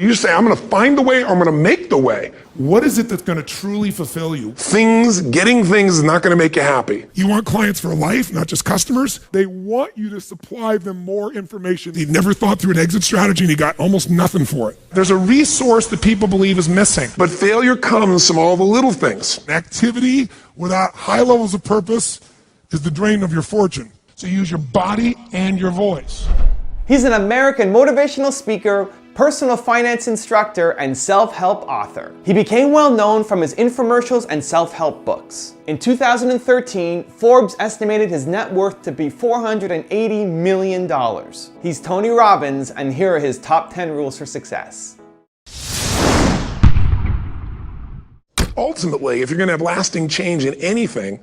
You say, I'm going to find the way or I'm going to make the way. What is it that's going to truly fulfill you? Getting things is not going to make you happy. You want clients for life, not just customers. They want you to supply them more information. You never thought through an exit strategy and you got almost nothing for it. There's a resource that people believe is missing. But failure comes from all the little things. Activity without high levels of purpose is the drain of your fortune. So use your body and your voice. He's an American motivational speaker, personal finance instructor, and self-help author. He became well known from his infomercials and self-help books. In 2013, Forbes estimated his net worth to be $480 million. He's Tony Robbins, and here are his top 10 rules for success. Ultimately, if you're going to have lasting change in anything,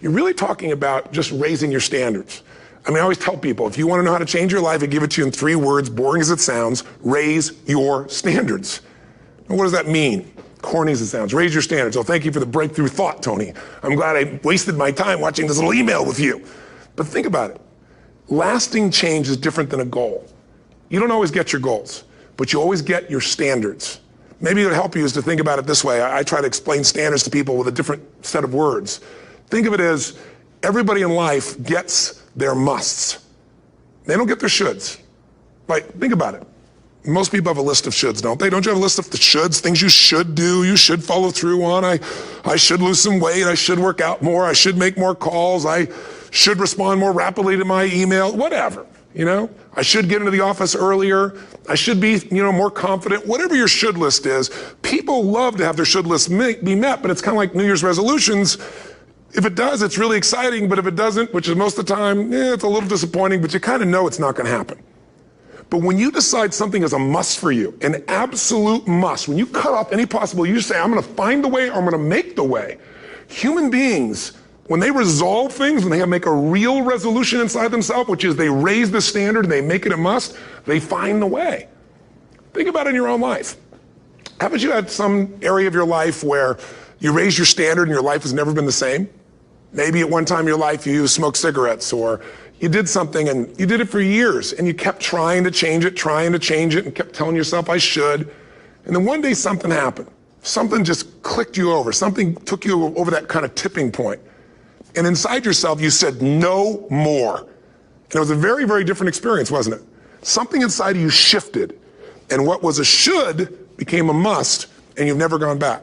you're really talking about just raising your standards. I mean, I always tell people, if you want to know how to change your life, I give it to you in 3 words, boring as it sounds: raise your standards. And what does that mean? Corny as it sounds. Raise your standards. Oh, thank you for the breakthrough thought, Tony. I'm glad I wasted my time watching this little email with you. But think about it. Lasting change is different than a goal. You don't always get your goals, but you always get your standards. Maybe it would help you is to think about it this way. I try to explain standards to people with a different set of words. Think of it as everybody in life gets their musts. They don't get their shoulds. Like, think about it. Most people have a list of shoulds, don't they? Don't you have a list of the shoulds, things you should do, you should follow through on? I should lose some weight, I should work out more, I should make more calls, I should respond more rapidly to my email, whatever, you know? I should get into the office earlier, I should be, more confident. Whatever your should list is, people love to have their should list be met, but it's kind of like New Year's resolutions. If it does, it's really exciting, but if it doesn't, which is most of the time, it's a little disappointing, but you kind of know it's not going to happen. But when you decide something is a must for you, an absolute must, when you cut off any possible, you say, I'm going to find the way or I'm going to make the way. Human beings, when they resolve things, when they make a real resolution inside themselves, which is they raise the standard and they make it a must, they find the way. Think about it in your own life. Haven't you had some area of your life where you raised your standard and your life has never been the same? Maybe at one time in your life you smoked cigarettes, or you did something and you did it for years and you kept trying to change it and kept telling yourself I should. And then one day something happened. Something just clicked you over. Something took you over that kind of tipping point. And inside yourself you said no more. And it was a very, very different experience, wasn't it? Something inside of you shifted and what was a should became a must, and you've never gone back.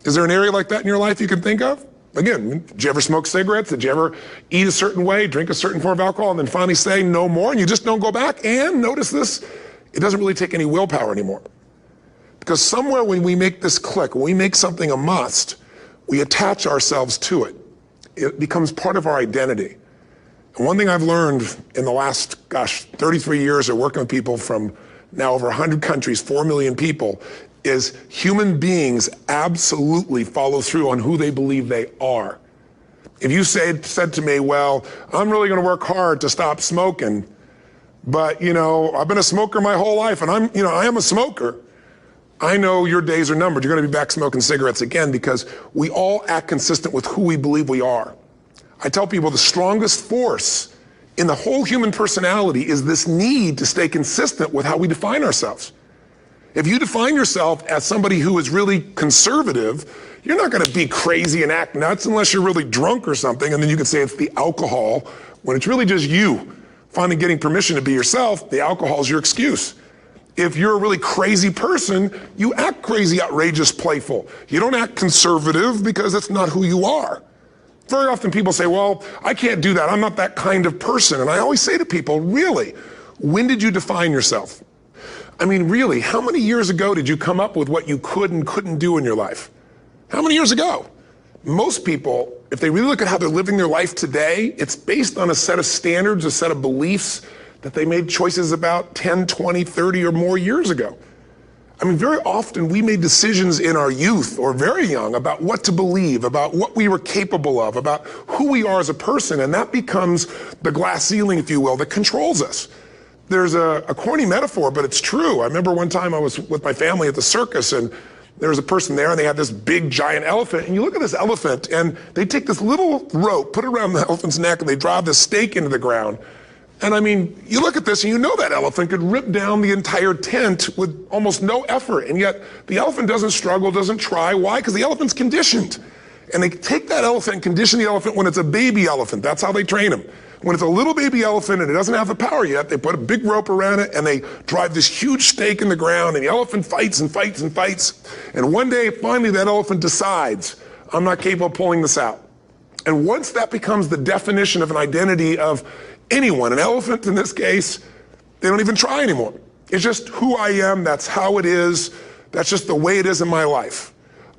Is there an area like that in your life you can think of? Again, did you ever smoke cigarettes? Did you ever eat a certain way, drink a certain form of alcohol, and then finally say no more, and you just don't go back? And notice this, it doesn't really take any willpower anymore. Because somewhere when we make this click, when we make something a must, we attach ourselves to it. It becomes part of our identity. And one thing I've learned in the last, 33 years of working with people from now over 100 countries, 4 million people, is human beings absolutely follow through on who they believe they are. If you said to me, well, I'm really going to work hard to stop smoking, but I've been a smoker my whole life and I am a smoker. I know your days are numbered. You're going to be back smoking cigarettes again, because we all act consistent with who we believe we are. I tell people the strongest force in the whole human personality is this need to stay consistent with how we define ourselves. If you define yourself as somebody who is really conservative, you're not going to be crazy and act nuts unless you're really drunk or something, and then you can say it's the alcohol, when it's really just you finally getting permission to be yourself. The alcohol is your excuse. If you're a really crazy person, you act crazy, outrageous, playful. You don't act conservative because that's not who you are. Very often people say, well, I can't do that. I'm not that kind of person. And I always say to people, really, when did you define yourself? I mean, really, how many years ago did you come up with what you could and couldn't do in your life? How many years ago? Most people, if they really look at how they're living their life today, it's based on a set of standards, a set of beliefs that they made choices about 10, 20, 30 or more years ago. I mean, very often we made decisions in our youth or very young about what to believe, about what we were capable of, about who we are as a person, and that becomes the glass ceiling, if you will, that controls us. There's a corny metaphor, but it's true. I remember one time I was with my family at the circus, and there was a person there, and they had this big, giant elephant. And you look at this elephant, and they take this little rope, put it around the elephant's neck, and they drive this stake into the ground. And I mean, you look at this and you know that elephant could rip down the entire tent with almost no effort. And yet the elephant doesn't struggle, doesn't try. Why? Because the elephant's conditioned. And they take that elephant and condition the elephant when it's a baby elephant. That's how they train them. When it's a little baby elephant and it doesn't have the power yet, they put a big rope around it and they drive this huge stake in the ground, and the elephant fights and fights and fights. And one day, finally, that elephant decides, I'm not capable of pulling this out. And once that becomes the definition of an identity of anyone, an elephant in this case, they don't even try anymore. It's just who I am, that's how it is, that's just the way it is in my life.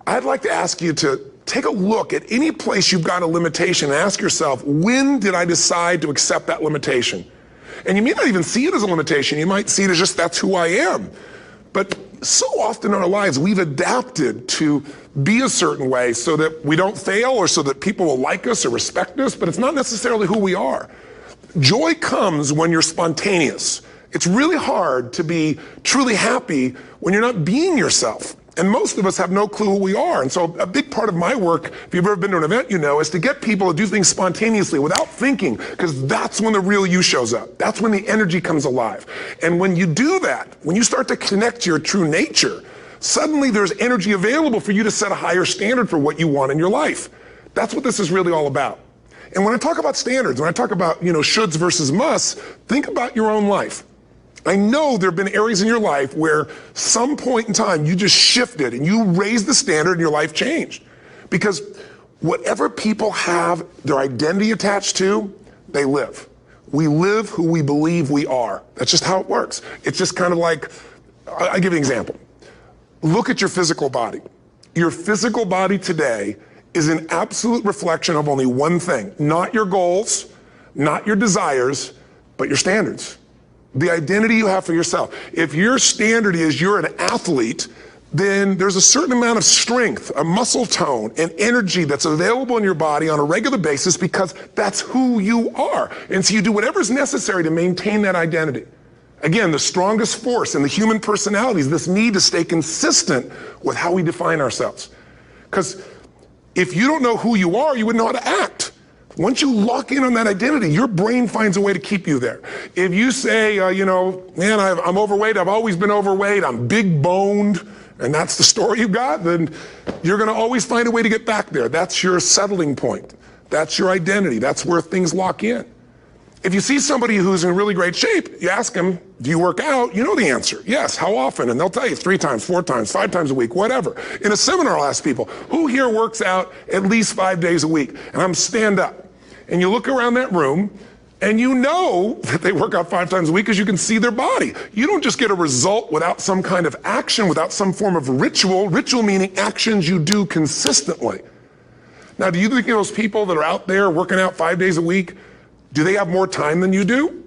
I'd like to ask you to take a look at any place you've got a limitation and ask yourself, when did I decide to accept that limitation? And you may not even see it as a limitation. You might see it as just that's who I am. But so often in our lives, we've adapted to be a certain way so that we don't fail or so that people will like us or respect us, but it's not necessarily who we are. Joy comes when you're spontaneous. It's really hard to be truly happy when you're not being yourself. And most of us have no clue who we are. And so a big part of my work, if you've ever been to an event, you know, is to get people to do things spontaneously without thinking, because that's when the real you shows up. That's when the energy comes alive. And when you do that, when you start to connect to your true nature, suddenly there's energy available for you to set a higher standard for what you want in your life. That's what this is really all about. And when I talk about standards, when I talk about, shoulds versus musts, think about your own life. I know there have been areas in your life where some point in time you just shifted and you raised the standard and your life changed. Because whatever people have their identity attached to, they live. We live who we believe we are. That's just how it works. It's just kind of like, I'll give you an example. Look at your physical body. Your physical body today is an absolute reflection of only one thing, not your goals, not your desires, but your standards. The identity you have for yourself. If your standard is you're an athlete, then there's a certain amount of strength, a muscle tone, and energy that's available in your body on a regular basis because that's who you are. And so you do whatever's necessary to maintain that identity. Again, the strongest force in the human personality is this need to stay consistent with how we define ourselves. Because if you don't know who you are, you wouldn't know how to act. Once you lock in on that identity, your brain finds a way to keep you there. If you say, man, I'm overweight, I've always been overweight, I'm big boned, and that's the story you got, then you're going to always find a way to get back there. That's your settling point. That's your identity. That's where things lock in. If you see somebody who's in really great shape, you ask them, do you work out? You know the answer. Yes. How often? And they'll tell you 3 times, 4 times, 5 times a week, whatever. In a seminar, I'll ask people, who here works out at least 5 days a week? And I'm stand up. And you look around that room and you know that they work out 5 times a week because you can see their body. You don't just get a result without some kind of action, without some form of ritual. Ritual meaning actions you do consistently. Now, do you think those people that are out there working out 5 days a week, do they have more time than you do?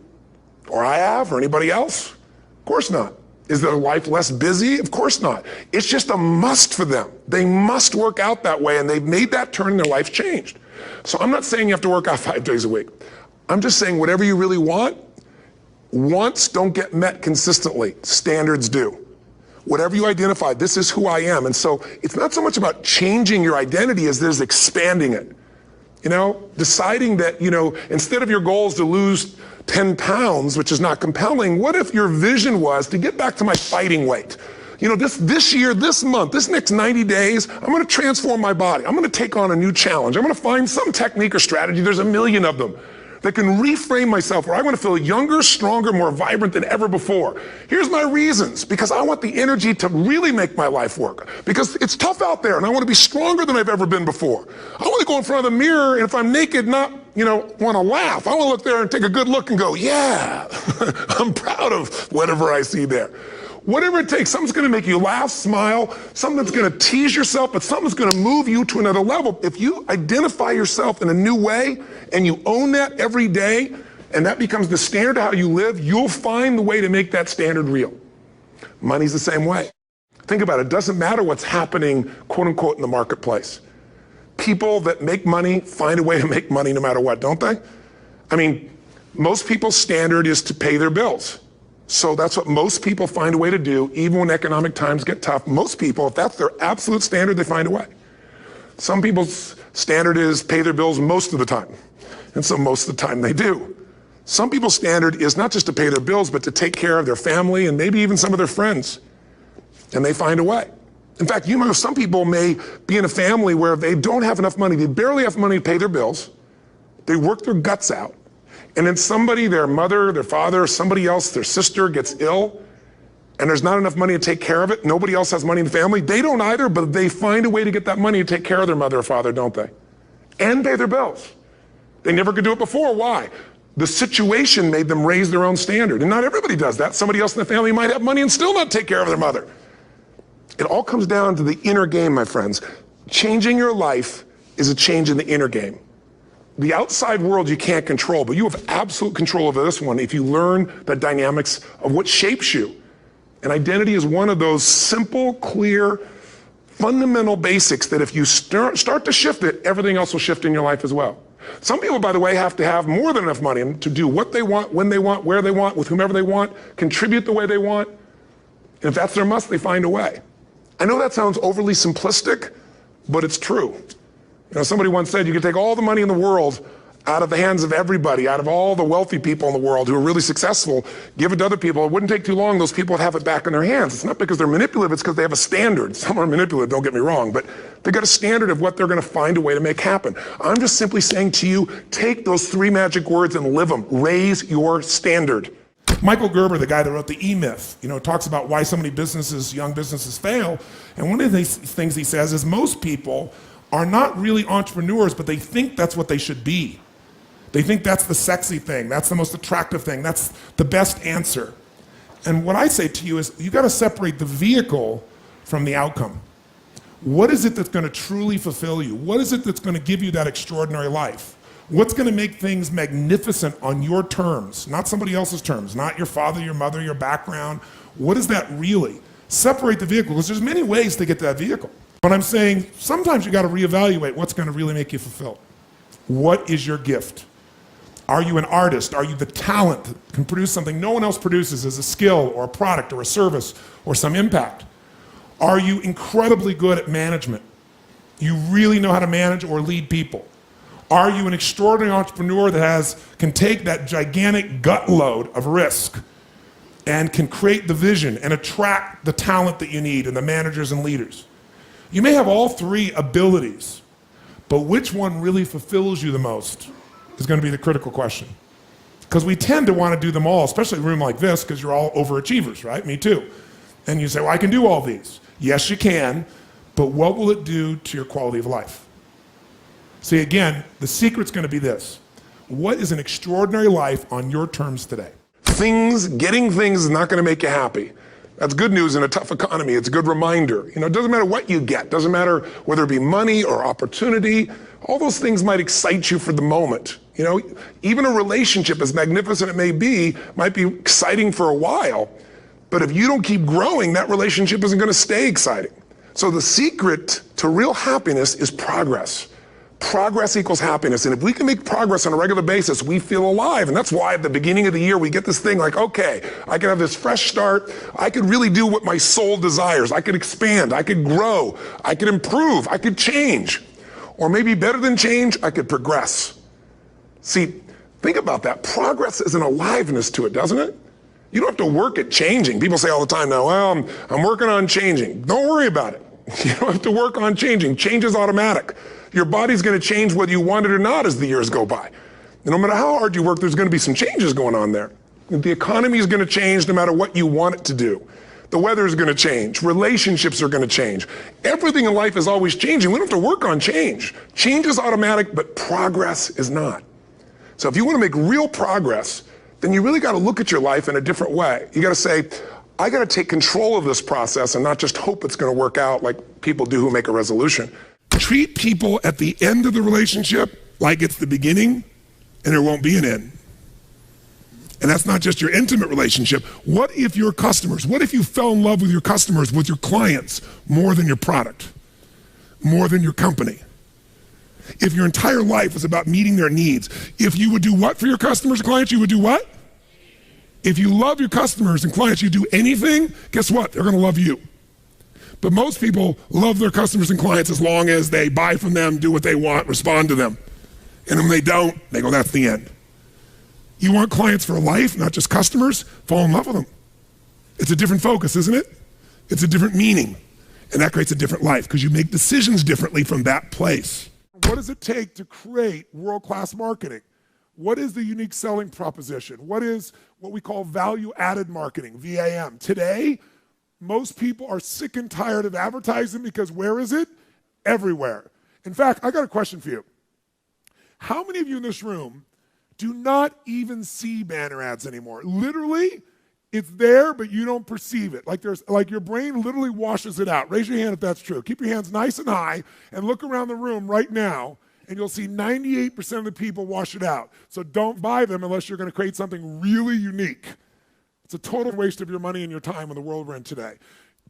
Or I have, or anybody else? Of course not. Is their life less busy? Of course not. It's just a must for them. They must work out that way, and they've made that turn and their life's changed. So I'm not saying you have to work out 5 days a week. I'm just saying whatever you really want, wants don't get met consistently. Standards do. Whatever you identify, this is who I am. And so it's not so much about changing your identity as there's expanding it. Deciding that, instead of your goal is to lose 10 pounds, which is not compelling, what if your vision was to get back to my fighting weight? This year, this month, this next 90 days, I'm going to transform my body. I'm going to take on a new challenge. I'm going to find some technique or strategy, there's a million of them, that can reframe myself where I want to feel younger, stronger, more vibrant than ever before. Here's my reasons. Because I want the energy to really make my life work. Because it's tough out there and I want to be stronger than I've ever been before. I want to go in front of the mirror and if I'm naked, not, want to laugh. I want to look there and take a good look and go, yeah, I'm proud of whatever I see there. Whatever it takes, something's going to make you laugh, smile, something that's going to tease yourself, but something's going to move you to another level. If you identify yourself in a new way and you own that every day, and that becomes the standard of how you live, you'll find the way to make that standard real. Money's the same way. Think about it. It doesn't matter what's happening, quote unquote, in the marketplace. People that make money find a way to make money no matter what, don't they? I mean, most people's standard is to pay their bills. So that's what most people find a way to do, even when economic times get tough. Most people, if that's their absolute standard, they find a way. Some people's standard is pay their bills most of the time. And so most of the time they do. Some people's standard is not just to pay their bills, but to take care of their family and maybe even some of their friends. And they find a way. In fact, you know, some people may be in a family where they don't have enough money. They barely have money to pay their bills. They work their guts out. And then somebody, their mother, their father, somebody else, their sister gets ill, and there's not enough money to take care of it. Nobody else has money in the family. They don't either, but they find a way to get that money to take care of their mother or father, don't they? And pay their bills. They never could do it before. Why? The situation made them raise their own standard. And not everybody does that. Somebody else in the family might have money and still not take care of their mother. It all comes down to the inner game, my friends. Changing your life is a change in the inner game. The outside world you can't control, but you have absolute control over this one if you learn the dynamics of what shapes you. And identity is one of those simple, clear, fundamental basics that if you start to shift it, everything else will shift in your life as well. Some people, by the way, have to have more than enough money to do what they want, when they want, where they want, with whomever they want, contribute the way they want. And if that's their must, they find a way. I know that sounds overly simplistic, but it's true. You know, somebody once said you could take all the money in the world out of the hands of everybody, out of all the wealthy people in the world who are really successful, give it to other people. It wouldn't take too long, those people would have it back in their hands. It's not because they're manipulative, it's because they have a standard. Some are manipulative, don't get me wrong, but they've got a standard of what they're gonna find a way to make happen. I'm just simply saying to you, take those 3 magic words and live them. Raise your standard. Michael Gerber, the guy that wrote the E-Myth, talks about why so many businesses, young businesses fail. And one of the things he says is most people are not really entrepreneurs, but they think that's what they should be. They think that's the sexy thing, that's the most attractive thing, that's the best answer. And what I say to you is, you gotta separate the vehicle from the outcome. What is it that's gonna truly fulfill you? What is it that's gonna give you that extraordinary life? What's gonna make things magnificent on your terms, not somebody else's terms, not your father, your mother, your background. What is that really? Separate the vehicle, because there's many ways to get to that vehicle. But I'm saying, sometimes you gotta reevaluate what's gonna really make you fulfilled. What is your gift? Are you an artist? Are you the talent that can produce something no one else produces as a skill or a product or a service or some impact? Are you incredibly good at management? You really know how to manage or lead people? Are you an extraordinary entrepreneur that can take that gigantic gut load of risk and can create the vision and attract the talent that you need and the managers and leaders? You may have all 3 abilities, but which one really fulfills you the most is going to be the critical question. Because we tend to want to do them all, especially in a room like this, because you're all overachievers, right? Me too. And you say, well, I can do all these. Yes, you can, but what will it do to your quality of life? See, again, the secret's going to be this. What is an extraordinary life on your terms today? Getting things is not going to make you happy. That's good news in a tough economy. It's a good reminder. It doesn't matter what you get. Doesn't matter whether it be money or opportunity. All those things might excite you for the moment. Even a relationship, as magnificent it may be, might be exciting for a while. But if you don't keep growing, that relationship isn't going to stay exciting. So the secret to real happiness is progress. Progress equals happiness. And if we can make progress on a regular basis, we feel alive. And that's why at the beginning of the year, we get this thing like, okay, I can have this fresh start. I could really do what my soul desires. I could expand. I could grow. I could improve. I could change. Or maybe better than change, I could progress. See, think about that. Progress is an aliveness to it, doesn't it? You don't have to work at changing. People say all the time now, well, I'm working on changing. Don't worry about it. You don't have to work on changing. Change is automatic. Your body's going to change whether you want it or not as the years go by. And no matter how hard you work, there's going to be some changes going on there. The economy is going to change no matter what you want it to do. The weather is going to change. Relationships are going to change. Everything in life is always changing. We don't have to work on change. Change is automatic, but progress is not. So if you want to make real progress, then you really got to look at your life in a different way. You got to say, I got to take control of this process and not just hope it's going to work out like people do who make a resolution. Treat people at the end of the relationship like it's the beginning and there won't be an end. And that's not just your intimate relationship. What if your customers, what if you fell in love with your customers, with your clients, more than your product, more than your company? If your entire life is about meeting their needs, if you would do what for your customers and clients, you would do what? If you love your customers and clients, you do anything, guess what? They're gonna love you. But most people love their customers and clients as long as they buy from them, do what they want, respond to them. And when they don't, they go, that's the end. You want clients for life, not just customers? Fall in love with them. It's a different focus, isn't it? It's a different meaning. And that creates a different life because you make decisions differently from that place. What does it take to create world-class marketing? What is the unique selling proposition? What is what we call value-added marketing, VAM? Today, most people are sick and tired of advertising because where is it? Everywhere. In fact, I got a question for you. How many of you in this room do not even see banner ads anymore? Literally, it's there, but you don't perceive it. Like your brain literally washes it out. Raise your hand if that's true. Keep your hands nice and high and look around the room right now, and you'll see 98% of the people wash it out. So don't buy them unless you're going to create something really unique. It's a total waste of your money and your time in the world we're in today.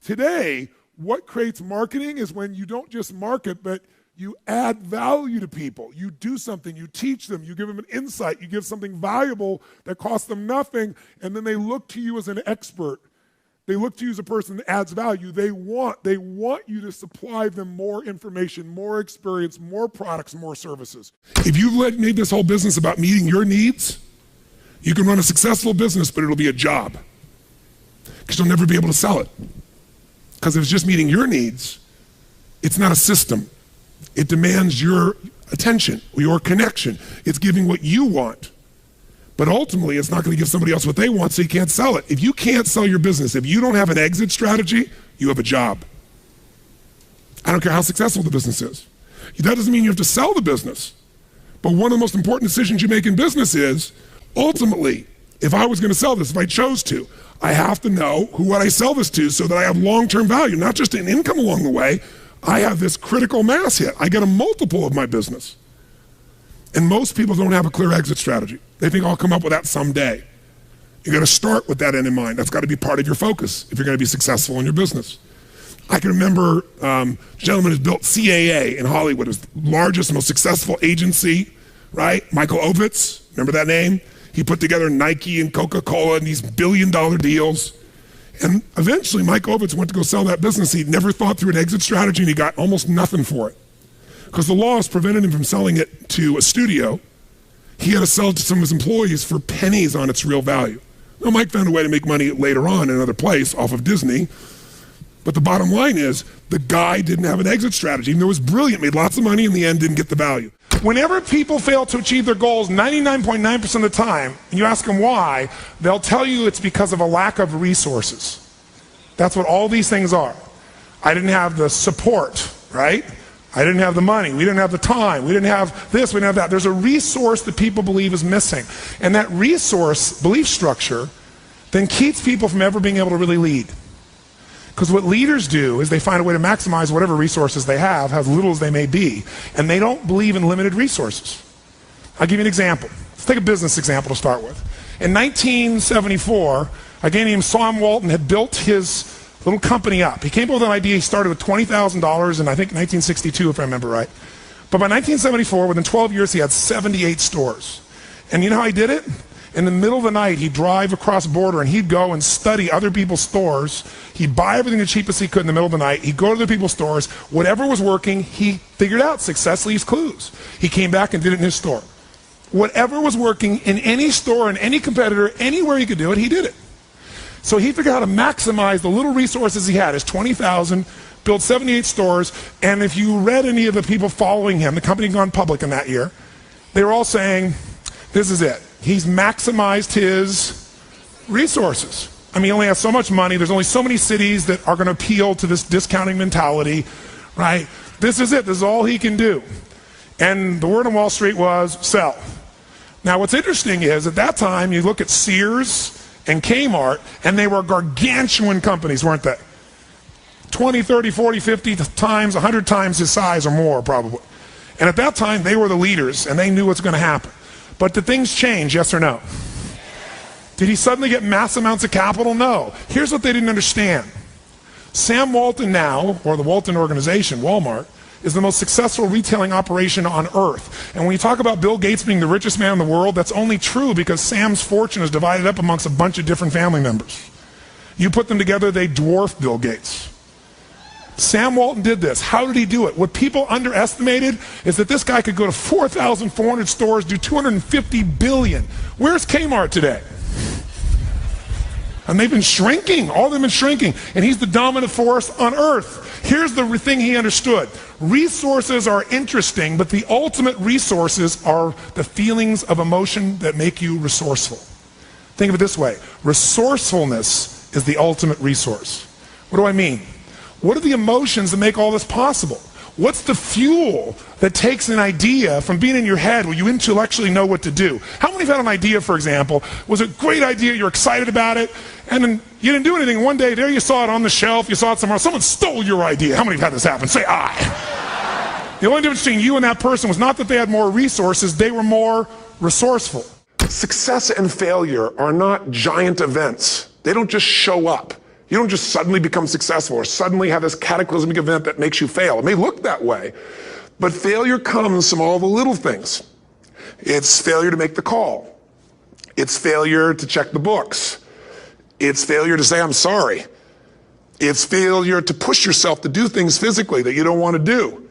Today, what creates marketing is when you don't just market, but you add value to people. You do something, you teach them, you give them an insight, you give something valuable that costs them nothing, and then they look to you as an expert. They look to you as a person that adds value. They want you to supply them more information, more experience, more products, more services. If you've made this whole business about meeting your needs, you can run a successful business, but it'll be a job because you'll never be able to sell it. Because if it's just meeting your needs, it's not a system. It demands your attention, your connection. It's giving what you want. But ultimately, it's not going to give somebody else what they want, so you can't sell it. If you can't sell your business, if you don't have an exit strategy, you have a job. I don't care how successful the business is. That doesn't mean you have to sell the business. But one of the most important decisions you make in business is, ultimately, if I was going to sell this, if I chose to, I have to know what I sell this to so that I have long-term value, not just an income along the way. I have this critical mass hit. I get a multiple of my business. And most people don't have a clear exit strategy. They think I'll come up with that someday. You got to start with that end in mind. That's got to be part of your focus if you're going to be successful in your business. I can remember a gentleman who's built CAA in Hollywood, is the largest, most successful agency, right? Michael Ovitz, remember that name? He put together Nike and Coca-Cola and these billion-dollar deals. And eventually, Mike Ovitz went to go sell that business. He'd never thought through an exit strategy, and he got almost nothing for it. Because the laws prevented him from selling it to a studio. He had to sell it to some of his employees for pennies on its real value. Now, Mike found a way to make money later on in another place off of Disney. But the bottom line is, the guy didn't have an exit strategy. Even though it was brilliant, made lots of money, in the end didn't get the value. Whenever people fail to achieve their goals 99.9% of the time, and you ask them why, they'll tell you it's because of a lack of resources. That's what all these things are. I didn't have the support, right? I didn't have the money. We didn't have the time. We didn't have this. We didn't have that. There's a resource that people believe is missing. And that resource belief structure then keeps people from ever being able to really lead. Because what leaders do is they find a way to maximize whatever resources they have, as little as they may be, and they don't believe in limited resources. I'll give you an example. Let's take a business example to start with. In 1974, a guy named Sam Walton had built his little company up. He came up with an idea. He started with $20,000 in, I think, 1962, if I remember right. But by 1974, within 12 years, he had 78 stores. And you know how he did it? In the middle of the night, he'd drive across the border and he'd go and study other people's stores. He'd buy everything the cheapest he could in the middle of the night. He'd go to other people's stores. Whatever was working, he figured out. Success leaves clues. He came back and did it in his store. Whatever was working in any store, in any competitor, anywhere he could do it, he did it. So he figured out how to maximize the little resources he had, his 20,000, built 78 stores, and if you read any of the people following him, the company had gone public in that year, they were all saying, this is it. He's maximized his resources. I mean, he only has so much money. There's only so many cities that are going to appeal to this discounting mentality, right? This is it. This is all he can do. And the word on Wall Street was sell. Now, what's interesting is at that time, you look at Sears and Kmart, and they were gargantuan companies, weren't they? 20, 30, 40, 50 times, 100 times his size or more, probably. And at that time, they were the leaders, and they knew what's going to happen. But did things change, yes or no? Did he suddenly get mass amounts of capital? No. Here's what they didn't understand. Sam Walton now, or the Walton Organization, Walmart, is the most successful retailing operation on earth. And when you talk about Bill Gates being the richest man in the world, that's only true because Sam's fortune is divided up amongst a bunch of different family members. You put them together, they dwarf Bill Gates. Sam Walton did this. How did he do it? What people underestimated is that this guy could go to 4,400 stores, do 250 billion. Where's Kmart today? And they've been shrinking. All of them have been shrinking. And he's the dominant force on earth. Here's the thing he understood. Resources are interesting, but the ultimate resources are the feelings of emotion that make you resourceful. Think of it this way. Resourcefulness is the ultimate resource. What do I mean? What are the emotions that make all this possible? What's the fuel that takes an idea from being in your head where you intellectually know what to do? How many have had an idea, for example, was a great idea, you're excited about it, and then you didn't do anything. One day, there you saw it on the shelf, you saw it somewhere, someone stole your idea. How many have had this happen? Say, I. The only difference between you and that person was not that they had more resources, they were more resourceful. Success and failure are not giant events. They don't just show up. You don't just suddenly become successful or suddenly have this cataclysmic event that makes you fail. It may look that way, but failure comes from all the little things. It's failure to make the call. It's failure to check the books. It's failure to say, I'm sorry. It's failure to push yourself to do things physically that you don't want to do.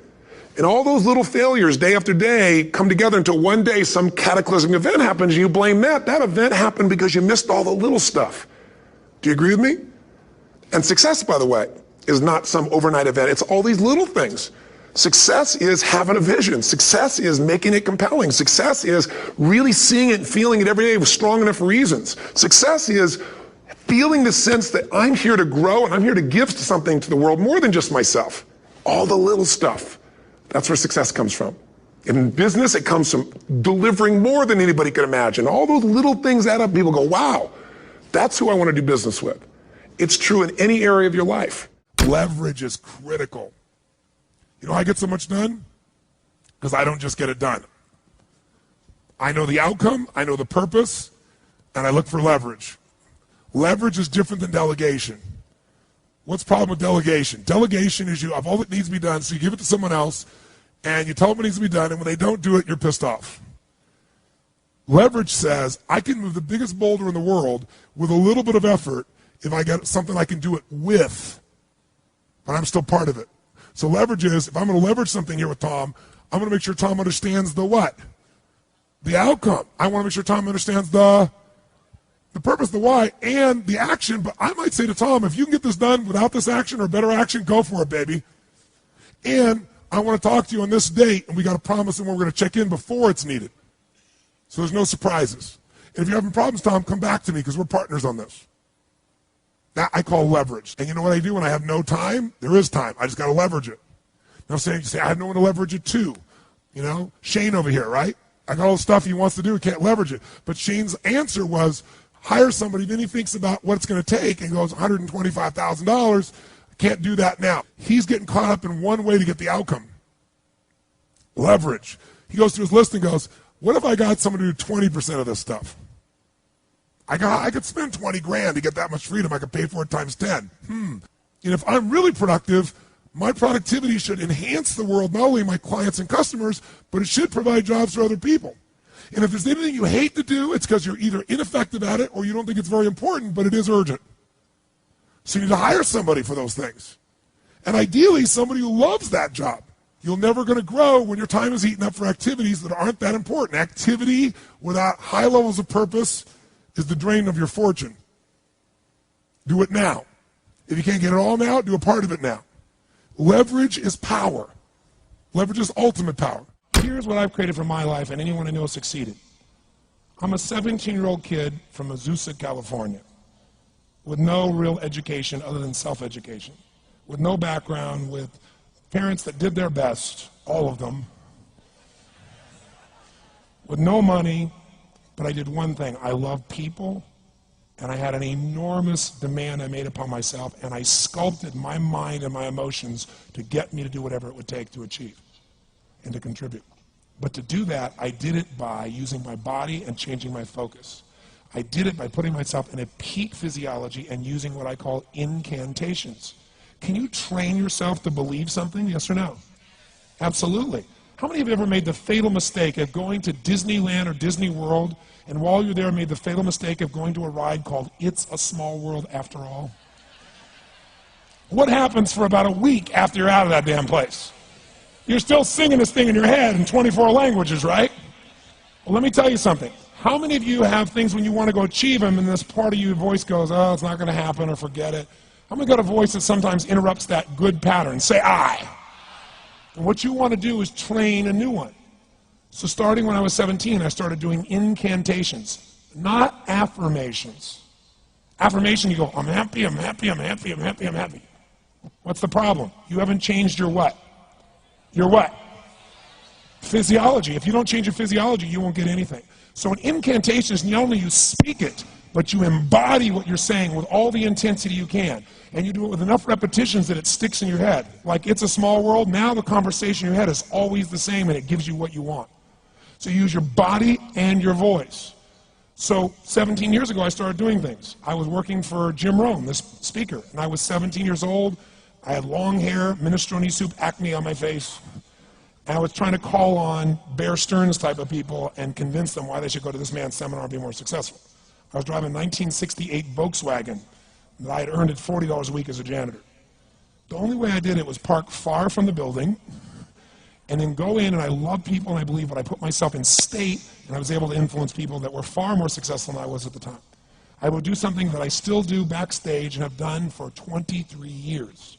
And all those little failures day after day come together until one day some cataclysmic event happens and you blame that. That event happened because you missed all the little stuff. Do you agree with me? And success, by the way, is not some overnight event. It's all these little things. Success is having a vision. Success is making it compelling. Success is really seeing it and feeling it every day with strong enough reasons. Success is feeling the sense that I'm here to grow and I'm here to give something to the world more than just myself. All the little stuff. That's where success comes from. In business, it comes from delivering more than anybody could imagine. All those little things add up. People go, wow, that's who I want to do business with. It's true in any area of your life. Leverage is critical. You know how I get so much done? Because I don't just get it done. I know the outcome, I know the purpose, and I look for leverage. Leverage is different than delegation. What's the problem with delegation? Delegation is you have all that needs to be done, so you give it to someone else, and you tell them what needs to be done, and when they don't do it, you're pissed off. Leverage says, I can move the biggest boulder in the world with a little bit of effort if I get something I can do it with, but I'm still part of it. So leverage is, if I'm going to leverage something here with Tom, I'm going to make sure Tom understands the what? The outcome. I want to make sure Tom understands the purpose, the why, and the action. But I might say to Tom, if you can get this done without this action or better action, go for it, baby. And I want to talk to you on this date, and we got to promise him we're going to check in before it's needed. So there's no surprises. And if you're having problems, Tom, come back to me because we're partners on this. That I call leverage. And you know what I do when I have no time? There is time. I just got to leverage it. Now, you say, I have no one to leverage it to. You know, Shane over here, right? I got all the stuff he wants to do. He can't leverage it. But Shane's answer was, hire somebody. Then he thinks about what it's going to take and goes, $125,000. I can't do that now. He's getting caught up in one way to get the outcome. Leverage. He goes through his list and goes, what if I got someone to do 20% of this stuff? I could spend 20 grand to get that much freedom. I could pay for it times 10. And if I'm really productive, my productivity should enhance the world, not only my clients and customers, but it should provide jobs for other people. And if there's anything you hate to do, it's because you're either ineffective at it or you don't think it's very important, but it is urgent. So you need to hire somebody for those things. And ideally, somebody who loves that job. You're never going to grow when your time is eaten up for activities that aren't that important. Activity without high levels of purpose is the drain of your fortune. Do it now. If you can't get it all now, do a part of it now. Leverage is power. Leverage is ultimate power. Here's what I've created for my life, and anyone I know has succeeded. I'm a 17-year-old kid from Azusa, California, with no real education other than self-education, with no background, with parents that did their best, all of them, with no money. But I did one thing. I love people, and I had an enormous demand I made upon myself, and I sculpted my mind and my emotions to get me to do whatever it would take to achieve and to contribute. But to do that, I did it by using my body and changing my focus. I did it by putting myself in a peak physiology and using what I call incantations. Can you train yourself to believe something? Yes or no? Absolutely. How many of you ever made the fatal mistake of going to Disneyland or Disney World, and while you're there made the fatal mistake of going to a ride called It's a Small World After All? What happens for about a week after you're out of that damn place? You're still singing this thing in your head in 24 languages, right? Well, let me tell you something. How many of you have things when you want to go achieve them and this part of your voice goes, oh, it's not going to happen, or forget it? How many got a voice that sometimes interrupts that good pattern? Say I. And what you want to do is train a new one. So starting when I was 17, I started doing incantations, not affirmations. Affirmation, you go, I'm happy, I'm happy, I'm happy, I'm happy, I'm happy. What's the problem? You haven't changed your what? Your what? Physiology. If you don't change your physiology, you won't get anything. So an incantation is not only you speak it, but you embody what you're saying with all the intensity you can. And you do it with enough repetitions that it sticks in your head. Like It's a Small World, now the conversation in your head is always the same and it gives you what you want. So you use your body and your voice. So 17 years ago, I started doing things. I was working for Jim Rohn, this speaker, and I was 17 years old. I had long hair, minestrone soup, acne on my face. And I was trying to call on Bear Stearns type of people and convince them why they should go to this man's seminar and be more successful. I was driving a 1968 Volkswagen that I had earned at $40 a week as a janitor. The only way I did it was park far from the building and then go in, and I love people and I believe, but I put myself in state and I was able to influence people that were far more successful than I was at the time. I would do something that I still do backstage and have done for 23 years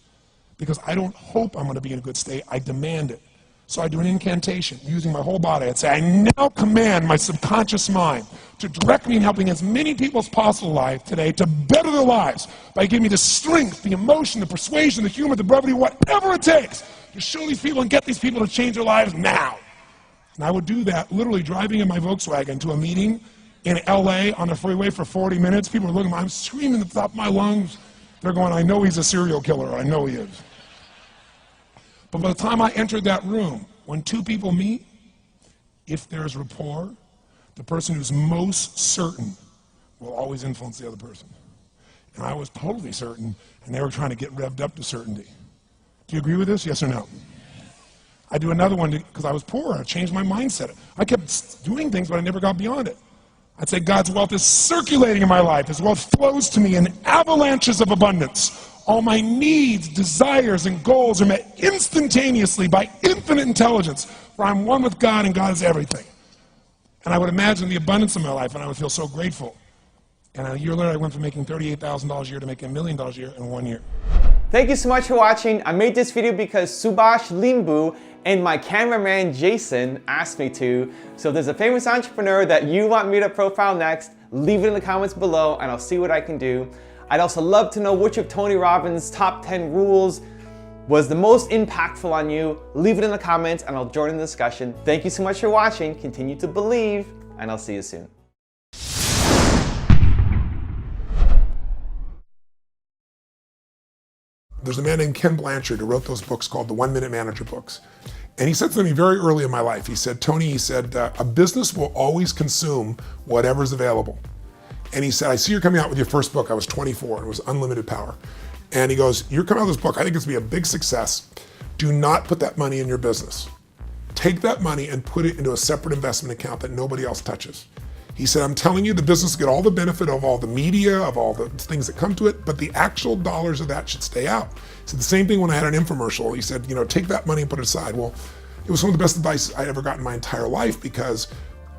because I don't hope I'm going to be in a good state, I demand it. So I do an incantation using my whole body. I'd say, I now command my subconscious mind to direct me in helping as many people as possible alive today to better their lives by giving me the strength, the emotion, the persuasion, the humor, the brevity, whatever it takes to show these people and get these people to change their lives now. And I would do that literally driving in my Volkswagen to a meeting in LA on the freeway for 40 minutes. People are looking at me, I'm screaming at the top of my lungs. They're going, I know he's a serial killer, I know he is. But by the time I entered that room, when two people meet, if there's rapport, the person who's most certain will always influence the other person. And I was totally certain, and they were trying to get revved up to certainty. Do you agree with this, yes or no? I do another one because I was poor. I changed my mindset. I kept doing things, but I never got beyond it. I'd say God's wealth is circulating in my life. His wealth flows to me in avalanches of abundance. All my needs, desires, and goals are met instantaneously by infinite intelligence, for I'm one with God and God is everything. And I would imagine the abundance of my life, and I would feel so grateful. And a year later, I went from making $38,000 a year to making $1 million a year in 1 year. Thank you so much for watching. I made this video because Subhash Limbu and my cameraman Jason asked me to. So if there's a famous entrepreneur that you want me to profile next, leave it in the comments below and I'll see what I can do. I'd also love to know which of Tony Robbins' top 10 rules was the most impactful on you. Leave it in the comments and I'll join in the discussion. Thank you so much for watching. Continue to believe, and I'll see you soon. There's a man named Ken Blanchard who wrote those books called the 1 Minute Manager books. And he said something very early in my life. He said, Tony, he said, a business will always consume whatever's available. And he said, I see you're coming out with your first book. I was 24, and it was Unlimited Power. And he goes, you're coming out with this book. I think it's gonna be a big success. Do not put that money in your business. Take that money and put it into a separate investment account that nobody else touches. He said, I'm telling you, the business will get all the benefit of all the media, of all the things that come to it, but the actual dollars of that should stay out. He said the same thing when I had an infomercial. He said, take that money and put it aside. Well, it was some of the best advice I ever got in my entire life because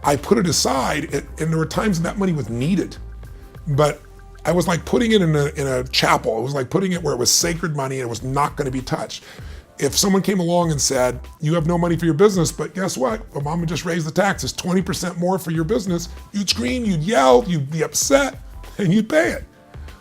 I put it aside, and there were times when that money was needed. But I was like putting it in a chapel. It was like putting it where it was sacred money and it was not going to be touched. If someone came along and said, you have no money for your business, but guess what? Obama just raised the taxes 20% more for your business, you'd scream, you'd yell, you'd be upset, and you'd pay it.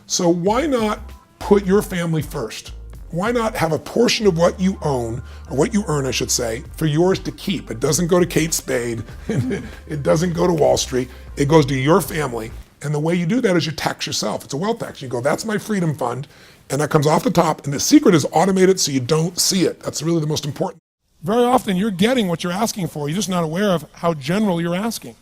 So why not put your family first? Why not have a portion of what you own, or what you earn, I should say, for yours to keep? It doesn't go to Kate Spade, it doesn't go to Wall Street, it goes to your family. And the way you do that is you tax yourself. It's a wealth tax. You go, that's my freedom fund, and that comes off the top, and the secret is automated so you don't see it. That's really the most important. Very often you're getting what you're asking for, you're just not aware of how general you're asking.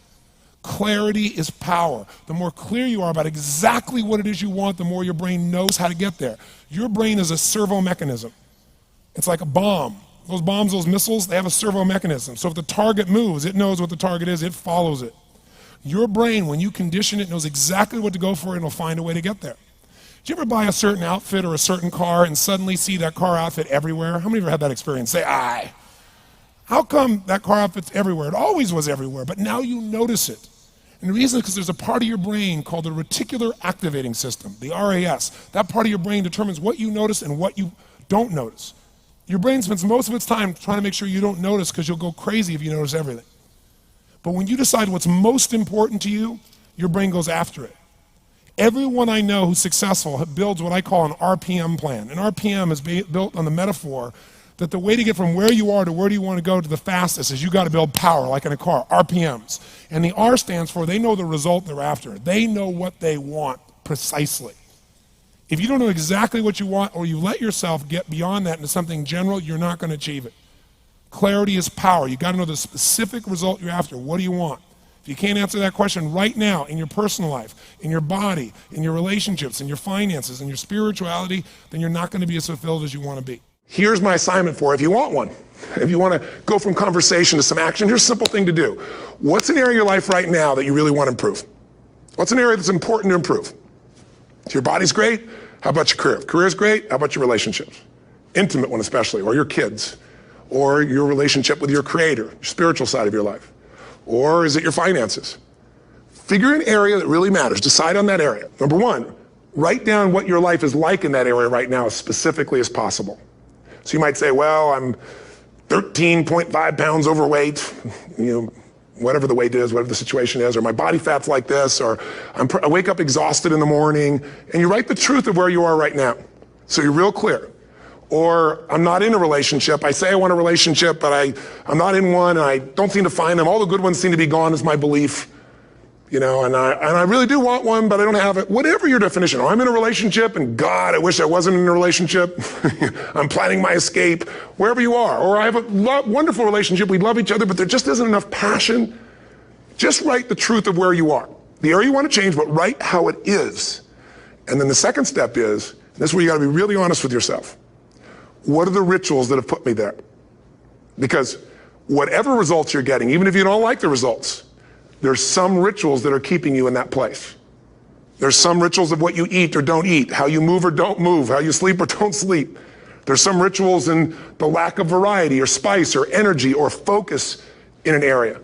Clarity is power. The more clear you are about exactly what it is you want, the more your brain knows how to get there. Your brain is a servo mechanism. It's like a bomb. Those bombs, those missiles, they have a servo mechanism. So if the target moves, it knows what the target is, it follows it. Your brain, when you condition it, knows exactly what to go for and it'll find a way to get there. Did you ever buy a certain outfit or a certain car and suddenly see that car outfit everywhere? How many of you have had that experience? Say, aye. How come that car outfit's everywhere? It always was everywhere, but now you notice it. And the reason is because there's a part of your brain called the reticular activating system, the RAS. That part of your brain determines what you notice and what you don't notice. Your brain spends most of its time trying to make sure you don't notice because you'll go crazy if you notice everything. But when you decide what's most important to you, your brain goes after it. Everyone I know who's successful builds what I call an RPM plan. An RPM is built on the metaphor that the way to get from where you are to where do you want to go to the fastest is you got to build power, like in a car, RPMs. And the R stands for they know the result they're after. They know what they want precisely. If you don't know exactly what you want or you let yourself get beyond that into something general, you're not going to achieve it. Clarity is power. You got to know the specific result you're after. What do you want? If you can't answer that question right now in your personal life, in your body, in your relationships, in your finances, in your spirituality, then you're not going to be as fulfilled as you want to be. Here's my assignment for if you want one. If you want to go from conversation to some action, here's a simple thing to do. What's an area of your life right now that you really want to improve? What's an area that's important to improve? If your body's great, how about your career? If career's great, how about your relationships? Intimate one especially, or your kids, or your relationship with your creator, your spiritual side of your life. Or is it your finances? Figure an area that really matters. Decide on that area. Number one, write down what your life is like in that area right now as specifically as possible. So you might say, well, I'm 13.5 pounds overweight, whatever the weight is, whatever the situation is, or my body fat's like this, or I wake up exhausted in the morning, and you write the truth of where you are right now. So you're real clear. Or I'm not in a relationship. I say I want a relationship, but I'm not in one, and I don't seem to find them. All the good ones seem to be gone is my belief. And I really do want one, but I don't have it. Whatever your definition. Or I'm in a relationship, and God, I wish I wasn't in a relationship. I'm planning my escape. Wherever you are. Or I have a wonderful relationship. We love each other, but there just isn't enough passion. Just write the truth of where you are. The area you want to change, but write how it is. And then the second step is, this is where you got to be really honest with yourself. What are the rituals that have put me there? Because whatever results you're getting, even if you don't like the results, there's some rituals that are keeping you in that place. There's some rituals of what you eat or don't eat, how you move or don't move, how you sleep or don't sleep. There's some rituals in the lack of variety or spice or energy or focus in an area.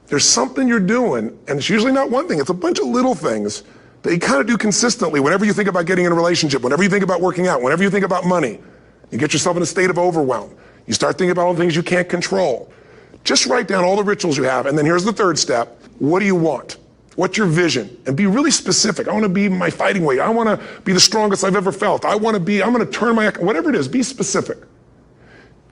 There's something you're doing, and it's usually not one thing, it's a bunch of little things that you kind of do consistently whenever you think about getting in a relationship, whenever you think about working out, whenever you think about money. You get yourself in a state of overwhelm. You start thinking about all the things you can't control. Just write down all the rituals you have, and then here's the third step. What do you want? What's your vision? And be really specific. I want to be my fighting weight. I want to be the strongest I've ever felt. I'm going to turn whatever it is, be specific.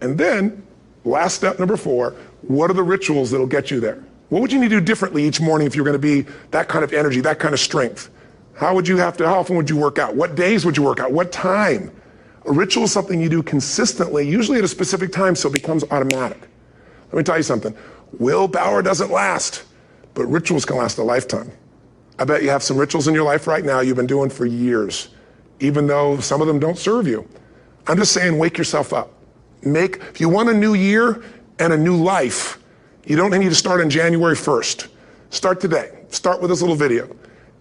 And then, last step, number 4, what are the rituals that'll get you there? What would you need to do differently each morning if you're going to be that kind of energy, that kind of strength? How often would you work out? What days would you work out? What time? A ritual is something you do consistently, usually at a specific time, so it becomes automatic. Let me tell you something. Willpower doesn't last, but rituals can last a lifetime. I bet you have some rituals in your life right now you've been doing for years, even though some of them don't serve you. I'm just saying, wake yourself up. If you want a new year and a new life, you don't need to start on January 1st. Start today. Start with this little video.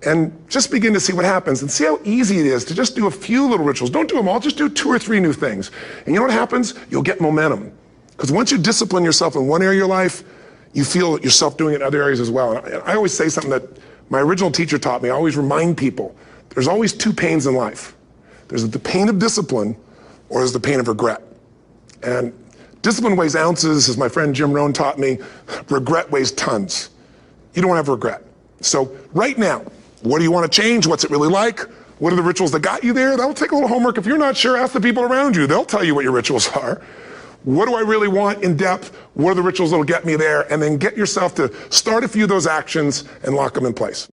And just begin to see what happens and see how easy it is to just do a few little rituals. Don't do them all, just do 2 or 3 new things. And you know what happens? You'll get momentum. Because once you discipline yourself in one area of your life, you feel yourself doing it in other areas as well. And I always say something that my original teacher taught me. I always remind people, there's always 2 pains in life. There's the pain of discipline, or there's the pain of regret. And discipline weighs ounces, as my friend Jim Rohn taught me. Regret weighs tons. You don't have regret. So right now, what do you want to change? What's it really like? What are the rituals that got you there? That'll take a little homework. If you're not sure, ask the people around you. They'll tell you what your rituals are. What do I really want in depth? What are the rituals that'll get me there? And then get yourself to start a few of those actions and lock them in place.